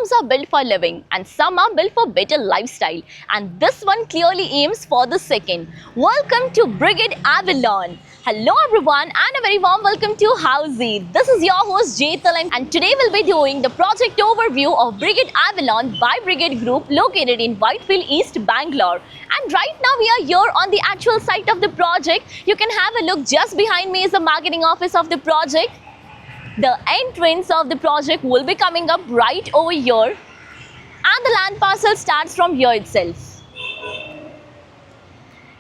homes are built for living and some are built for better lifestyle, and this one clearly aims for the second. Welcome to Brigade Avalon. Hello everyone and a very warm welcome to Housey. This is your host Jetal, and today we'll be doing the project overview of Brigade Avalon by Brigade Group located in Whitefield East, Bangalore. And right now we are here on the actual site of the project. You can have a look. Just behind me is the marketing office of the project. The entrance of the project will be coming up right over here, and the land parcel starts from here itself.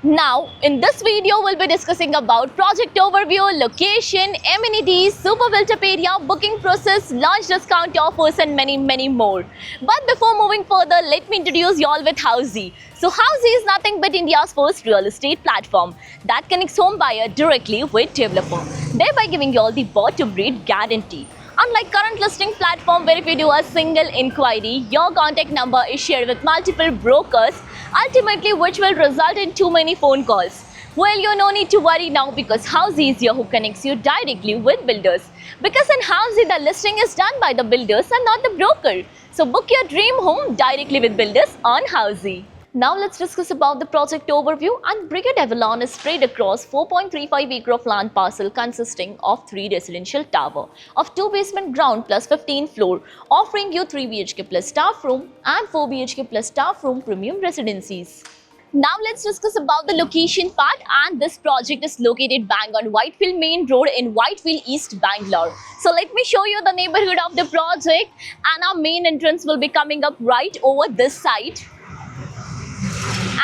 Now, in this video, we'll be discussing about project overview, location, amenities, super built-up area, booking process, launch discount offers, and many more. But before moving further, let me introduce you all with Housey. So, Housey is nothing but India's first real estate platform that connects home buyer directly with developer, thereby giving you all the bought-to-breed guarantee. Unlike current listing platform where if you do a single inquiry, your contact number is shared with multiple brokers, ultimately which will result in too many phone calls. Well, you no need to worry now, because Housey is here who connects you directly with builders. Because in Housey, the listing is done by the builders and not the broker. So book your dream home directly with builders on Housey. Now let's discuss about the project overview. And Brigade Avalon is spread across 4.35 acre of land parcel consisting of 3 residential tower of 2 basement ground plus 15 floor, offering you 3 BHK plus staff room and 4 BHK plus staff room premium residencies. Now let's discuss about the location part, and this project is located bang on Whitefield Main Road in Whitefield East, Bangalore. So let me show you the neighborhood of the project, and our main entrance will be coming up right over this side.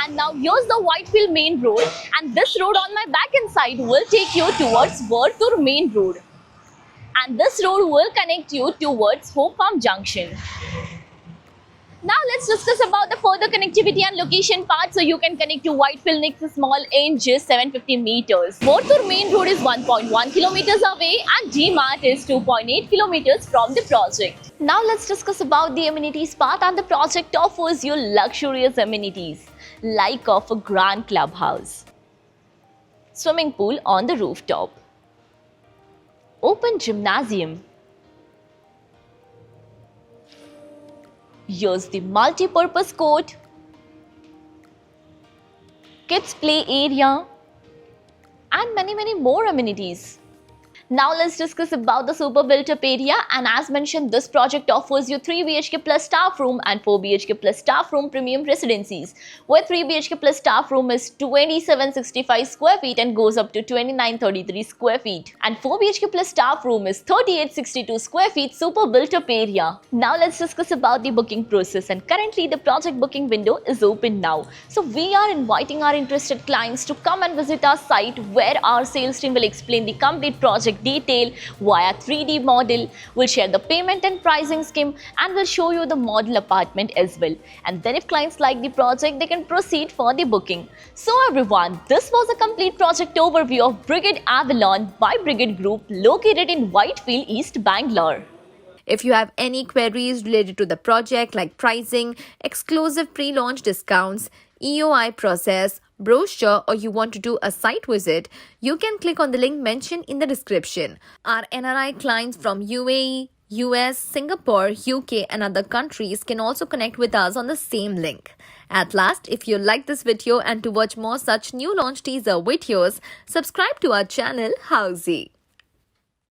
And now here's the Whitefield Main Road, and this road on my back end side will take you towards Worthur Main Road, and this road will connect you towards Hope Farm Junction. Now let's discuss about the further connectivity and location part. So you can connect to Whitefield Nexus Mall in just 750 meters. Worthur Main Road is 1.1 kilometers away, and D-Mart is 2.8 kilometers from the project. Now let's discuss about the amenities part, and the project offers you luxurious amenities like of a grand clubhouse, swimming pool on the rooftop, open gymnasium. Here's the multi-purpose court, kids play area, and many more amenities. Now let's discuss about the super built-up area, and as mentioned, this project offers you 3 BHK plus staff room and 4 BHK plus staff room premium residencies, where 3 BHK plus staff room is 2765 square feet and goes up to 2933 square feet, and 4 BHK plus staff room is 3862 square feet super built-up area. Now let's discuss about the booking process, and currently the project booking window is open now. So we are inviting our interested clients to come and visit our site, where our sales team will explain the complete project detail via 3D model, will share the payment and pricing scheme, and will show you the model apartment as well. And then if clients like the project, they can proceed for the booking. So everyone, this was a complete project overview of Brigade Avalon by Brigade Group located in Whitefield East, Bangalore. If you have any queries related to the project like pricing, exclusive pre-launch discounts, EOI process, brochure, or you want to do a site visit, you can click on the link mentioned in the description. Our NRI clients from UAE, US, Singapore, UK and other countries can also connect with us on the same link. At last, if you like this video and to watch more such new launch teaser videos, subscribe to our channel Housey.